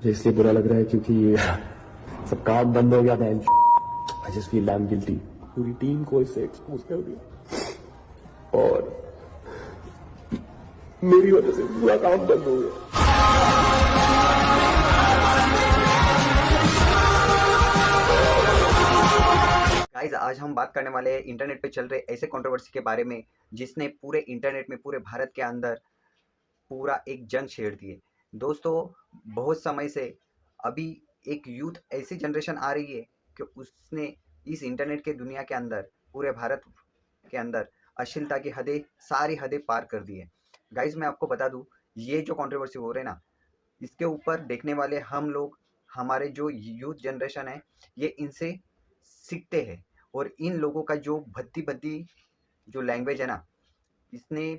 मुझे इसलिए बुरा लग रहा है क्योंकि ये सब काम बंद हो गया। मैं I just feel dam guilty. पूरी टीम को इससे एक्सपोज कर दिया और मेरी वजह से पूरा काम बंद हो गया। गाइस, आज हम बात करने वाले हैं इंटरनेट पे चल रहे ऐसे कंट्रोवर्सी के बारे में जिसने पूरे इंटरनेट में, पूरे भारत के अंदर पूरा एक जंग छेड़ दी है। दोस्तों, बहुत समय से अभी एक यूथ ऐसी जनरेशन आ रही है कि उसने इस इंटरनेट के दुनिया के अंदर, पूरे भारत के अंदर अश्लीलता की हदें, सारी हदें पार कर दी है। गाइस, मैं आपको बता दूं, ये जो कंट्रोवर्सी हो रहे ना, इसके ऊपर देखने वाले हम लोग, हमारे जो यूथ जनरेशन है, ये इनसे सीखते हैं। और इन लोगों का जो भद्दी भद्दी जो लैंग्वेज है ना, इसने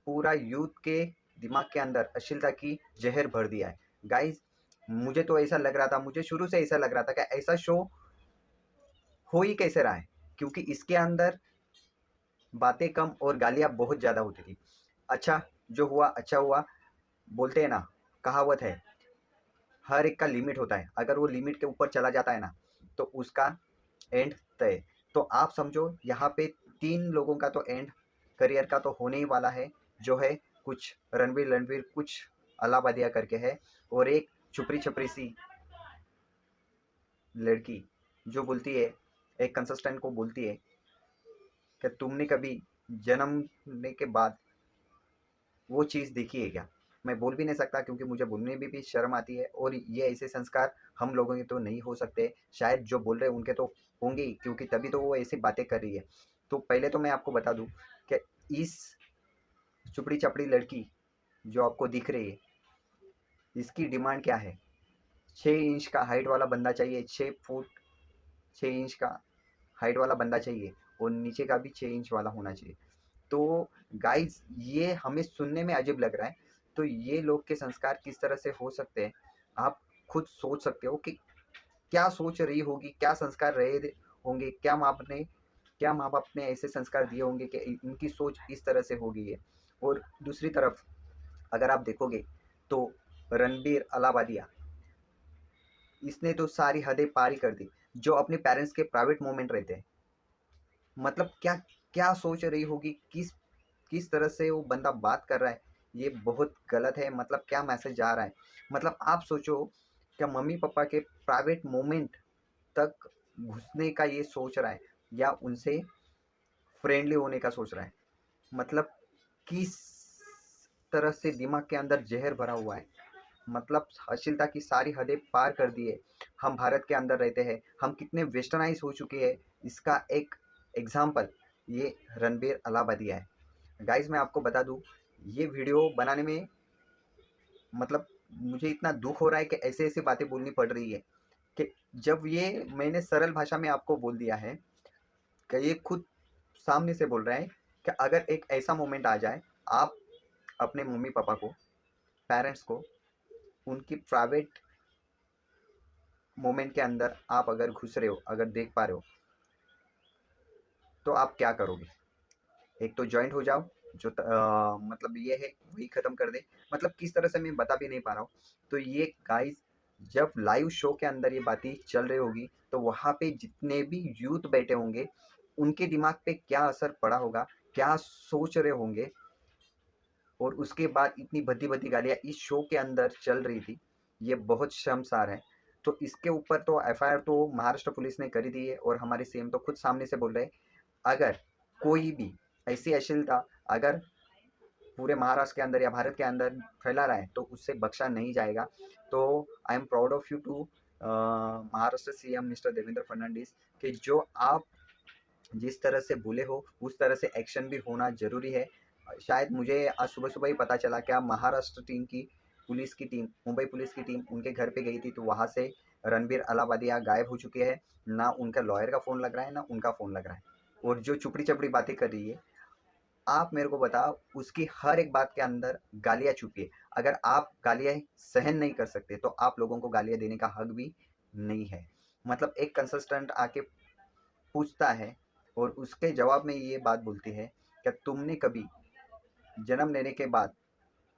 पूरा यूथ के दिमाग के अंदर अश्लीलता की जहर भर दिया है। गाइस, मुझे तो ऐसा लग रहा था, मुझे शुरू से ऐसा लग रहा था कि ऐसा शो हो ही कैसे रहा है, क्योंकि इसके अंदर बातें कम और गालियाँ बहुत ज़्यादा होती थी। अच्छा जो हुआ अच्छा हुआ, बोलते हैं ना, कहावत है, हर एक का लिमिट होता है। अगर वो लिमिट के ऊपर चला जाता है ना, तो उसका एंड तय। तो आप समझो, यहाँ पे 3 लोगों का तो एंड करियर का तो होने ही वाला है, जो है कुछ रणवीर कुछ अलाबादिया करके है, और एक छुपरी छपरी सी लड़की जो बोलती है, एक कंसल्टेंट को बोलती है कि तुमने कभी जन्मने के बाद वो चीज़ देखी है क्या? मैं बोल भी नहीं सकता, क्योंकि मुझे बोलने में भी शर्म आती है, और ये ऐसे संस्कार हम लोगों के तो नहीं हो सकते। शायद जो बोल रहे हैं उनके तो होंगे ही, क्योंकि तभी तो वो ऐसी बातें कर रही है। तो पहले तो मैं आपको बता दूं कि इस चुपड़ी चपड़ी लड़की जो आपको दिख रही है, इसकी डिमांड क्या है? 6 इंच का हाइट वाला बंदा चाहिए, 6 फुट 6 इंच का हाइट वाला बंदा चाहिए, और नीचे का भी 6 इंच वाला होना चाहिए। तो गाइज, ये हमें सुनने में अजीब लग रहा है, तो ये लोग के संस्कार किस तरह से हो सकते हैं, आप खुद सोच सकते हो कि क्या सोच रही होगी, क्या संस्कार रहे होंगे, क्या माँ बाप ने ऐसे संस्कार दिए होंगे कि इनकी सोच इस तरह से हो गई है। और दूसरी तरफ अगर आप देखोगे तो रणबीर अलाबादिया, इसने तो सारी हदें पार ही कर दी। जो अपने पेरेंट्स के प्राइवेट मोमेंट रहते हैं, मतलब क्या क्या सोच रही होगी, किस किस तरह से वो बंदा बात कर रहा है, ये बहुत गलत है। मतलब क्या मैसेज जा रहा है, मतलब आप सोचो, क्या मम्मी पापा के प्राइवेट मोमेंट तक घुसने का ये सोच रहा है, या उनसे फ्रेंडली होने का सोच रहा है? मतलब किस तरह से दिमाग के अंदर जहर भरा हुआ है। मतलब अश्लीलता की सारी हदें पार कर दी है। हम भारत के अंदर रहते हैं, हम कितने वेस्टर्नाइज हो चुके हैं, इसका एक एग्जाम्पल ये रणबीर अलाबादिया है। गाइज, मैं आपको बता दूं, ये वीडियो बनाने में मतलब मुझे इतना दुख हो रहा है कि ऐसे ऐसे बातें बोलनी पड़ रही है, कि जब ये मैंने सरल भाषा में आपको बोल दिया है, कि ये खुद सामने से बोल रहा है कि अगर एक ऐसा मोमेंट आ जाए, आप अपने मम्मी पापा को, पेरेंट्स को, उनकी प्राइवेट मोमेंट के अंदर आप अगर घुस रहे हो, अगर देख पा रहे हो, तो आप क्या करोगे? एक तो जॉइंट हो जाओ, जो मतलब ये है वही खत्म कर दे। मतलब किस तरह से मैं बता भी नहीं पा रहा हूँ। तो ये गाइस, जब लाइव शो के अंदर ये बातें चल रही होगी, तो वहाँ पे जितने भी यूथ बैठे होंगे, उनके दिमाग पे क्या असर पड़ा होगा, क्या सोच रहे होंगे। और उसके बाद इतनी भद्दी भद्दी गालियाँ इस शो के अंदर चल रही थी, ये बहुत शर्मसार है। तो इसके ऊपर तो एफआईआर तो महाराष्ट्र पुलिस ने करी दी है, और हमारे सीएम तो खुद सामने से बोल रहे हैं, अगर कोई भी ऐसी अश्लीलता अगर पूरे महाराष्ट्र के अंदर या भारत के अंदर फैला रहा है, तो उससे बख्शा नहीं जाएगा। तो I am proud of you to Maharashtra CM mister Devendra Fadnavis, कि जो आप जिस तरह से बोले हो, उस तरह से एक्शन भी होना ज़रूरी है। शायद मुझे आज सुबह-सुबह ही पता चला, क्या महाराष्ट्र टीम की पुलिस की टीम, मुंबई पुलिस की टीम उनके घर पे गई थी, तो वहाँ से रणबीर अलाहाबादिया गायब हो चुके हैं। ना उनका लॉयर का फ़ोन लग रहा है, ना उनका फ़ोन लग रहा है। और जो चुपड़ी-चपड़ी बातें कर रही है, आप मेरे को बताओ, उसकी हर एक बात के अंदर गालियाँ छुपी है। अगर आप गालियाँ सहन नहीं कर सकते, तो आप लोगों को गालियाँ देने का हक भी नहीं है। मतलब एक कंसिस्टेंट आके पूछता है, और उसके जवाब में ये बात बोलती है, क्या तुमने कभी जन्म लेने के बाद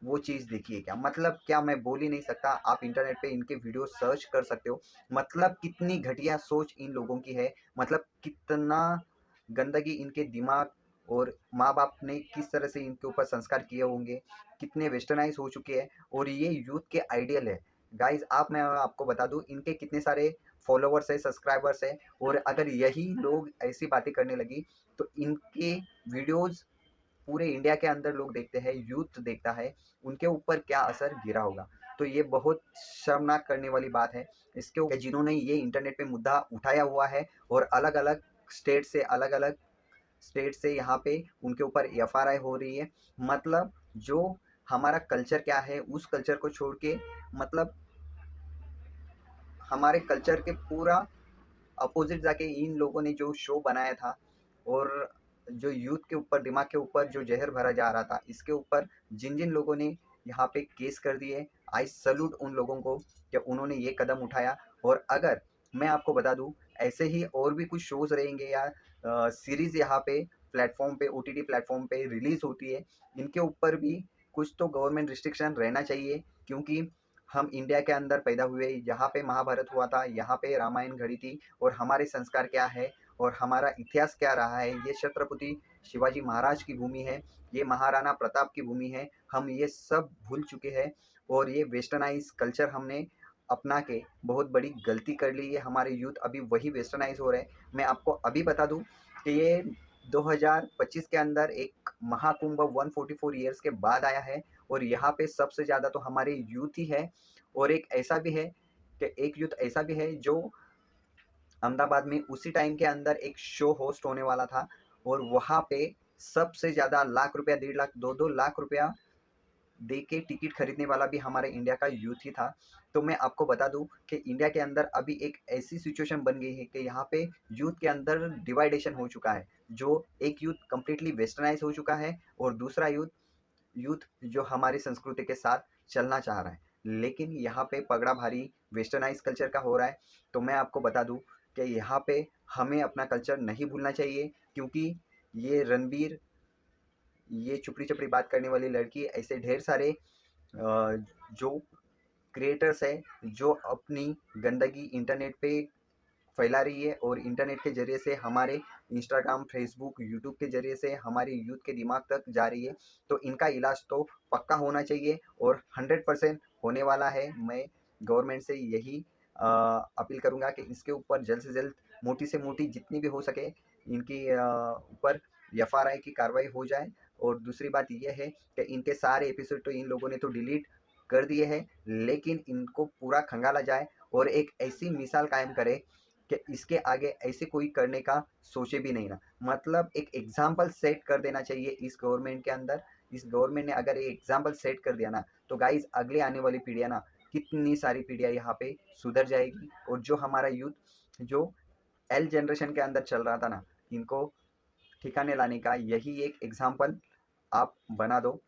वो चीज़ देखिए क्या, मतलब क्या मैं बोल ही नहीं सकता। आप इंटरनेट पे इनके वीडियो सर्च कर सकते हो। मतलब कितनी घटिया सोच इन लोगों की है, मतलब कितना गंदगी इनके दिमाग और माँ-बाप ने किस तरह से इनके ऊपर संस्कार किए होंगे, कितने वेस्टर्नाइज़ हो चुके हैं और ये यूथ के आइडियल है। गाइज़ मैं आपको बता दूँ इनके कितने सारे फॉलोवर्स हैं, सब्सक्राइबर्स हैं और अगर यही लोग ऐसी बातें करने लगी तो इनके वीडियोज़ पूरे इंडिया के अंदर लोग देखते हैं, यूथ देखता है, उनके ऊपर क्या असर गिरा होगा। तो ये बहुत शर्मनाक करने वाली बात है। इसके ऊपर जिन्होंने ये इंटरनेट पे मुद्दा उठाया हुआ है और अलग-अलग स्टेट से यहाँ पे उनके ऊपर एफआरआई हो रही है। मतलब जो हमारा कल्चर क्या है, उस कल्चर को छोड़ के मतलब हमारे कल्चर के पूरा अपोजिट जाके इन लोगों ने जो शो बनाया था और जो यूथ के ऊपर दिमाग के ऊपर जो जहर भरा जा रहा था, इसके ऊपर जिन जिन लोगों ने यहाँ पे केस कर दिए, आई सल्यूट उन लोगों को कि उन्होंने ये कदम उठाया। और अगर मैं आपको बता दूं ऐसे ही और भी कुछ शोज रहेंगे या सीरीज यहाँ पे प्लेटफॉर्म पे ओटीटी प्लेटफॉर्म पे रिलीज होती है, इनके ऊपर भी कुछ तो गवर्नमेंट रिस्ट्रिक्शन रहना चाहिए। क्योंकि हम इंडिया के अंदर पैदा हुए, यहाँ पे महाभारत हुआ था, यहाँ पे रामायण घड़ी थी और हमारे संस्कार क्या है और हमारा इतिहास क्या रहा है, ये छत्रपति शिवाजी महाराज की भूमि है, ये महाराणा प्रताप की भूमि है। हम ये सब भूल चुके हैं और ये वेस्टर्नाइज कल्चर हमने अपना के बहुत बड़ी गलती कर ली है। हमारे यूथ अभी वही वेस्टर्नाइज हो रहे हैं। मैं आपको अभी बता दूं कि ये 2025 के अंदर एक महाकुंभ 144 ईयर्स के बाद आया है और यहाँ पे सबसे ज़्यादा तो हमारे यूथ ही है। और एक ऐसा भी है कि एक यूथ ऐसा भी है जो अहमदाबाद में उसी टाइम के अंदर एक शो होस्ट होने वाला था और वहाँ पे सबसे ज़्यादा लाख रुपया, 1.5 लाख, 2-2 लाख रुपया दे के टिकट खरीदने वाला भी हमारे इंडिया का यूथ ही था। तो मैं आपको बता दूं कि इंडिया के अंदर अभी एक ऐसी सिचुएशन बन गई है कि यहाँ पे यूथ के अंदर डिवाइडेशन हो चुका है। जो एक यूथ कम्प्लीटली वेस्टर्नाइज हो चुका है और दूसरा यूथ यूथ जो हमारी संस्कृति के साथ चलना चाह रहा है। लेकिन यहाँ पे पगड़ा भारी वेस्टर्नाइज कल्चर का हो रहा है। तो मैं आपको बता दूं कि यहाँ पे हमें अपना कल्चर नहीं भूलना चाहिए। क्योंकि ये रणबीर, ये चुपड़ी चुपड़ी बात करने वाली लड़की, ऐसे ढेर सारे जो क्रिएटर्स है जो अपनी गंदगी इंटरनेट पे फैला रही है और इंटरनेट के ज़रिए से हमारे इंस्टाग्राम, फेसबुक, यूट्यूब के ज़रिए से हमारे यूथ के दिमाग तक जा रही है। तो इनका इलाज तो पक्का होना चाहिए और 100% होने वाला है। मैं गवर्नमेंट से यही अपील करूँगा कि इसके ऊपर जल्द से जल्द मोटी से मोटी जितनी भी हो सके इनकी ऊपर एफआरआई की कार्रवाई हो जाए। और दूसरी बात यह है कि इनके सारे एपिसोड तो इन लोगों ने तो डिलीट कर दिए हैं, लेकिन इनको पूरा खंगाला जाए और एक ऐसी मिसाल कायम करे कि इसके आगे ऐसे कोई करने का सोचे भी नहीं ना। मतलब एक एग्जाम्पल सेट कर देना चाहिए इस गवर्नमेंट के अंदर। इस गवर्नमेंट ने अगर एक एग्जाम्पल सेट कर दिया ना तो गाइज अगले आने वाली पीढ़ियाँ ना, कितनी सारी पीढ़ियाँ यहाँ पे सुधर जाएगी। और जो हमारा यूथ जो एल जनरेशन के अंदर चल रहा था ना, इनको ठिकाने लाने का यही एक एग्जाम्पल आप बना दो।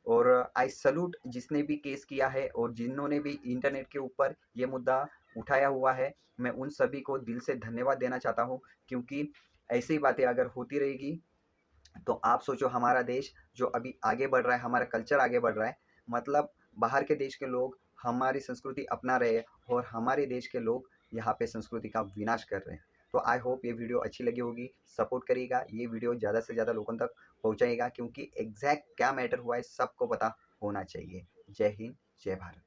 और आई सल्यूट जिसने भी केस किया है और जिन्होंने भी इंटरनेट के ऊपर ये मुद्दा उठाया हुआ है, मैं उन सभी को दिल से धन्यवाद देना चाहता हूँ। क्योंकि ऐसी बातें अगर होती रहेगी तो आप सोचो हमारा देश जो अभी आगे बढ़ रहा है, हमारा कल्चर आगे बढ़ रहा है, मतलब बाहर के देश के लोग हमारी संस्कृति अपना रहे हैं और हमारे देश के लोग यहाँ पे संस्कृति का विनाश कर रहे हैं। तो आई होप ये वीडियो अच्छी लगी होगी, सपोर्ट करिएगा, ये वीडियो ज़्यादा से ज़्यादा लोगों तक पहुँचाइएगा क्योंकि एग्जैक्ट क्या मैटर हुआ है सबको पता होना चाहिए। जय हिंद, जय भारत।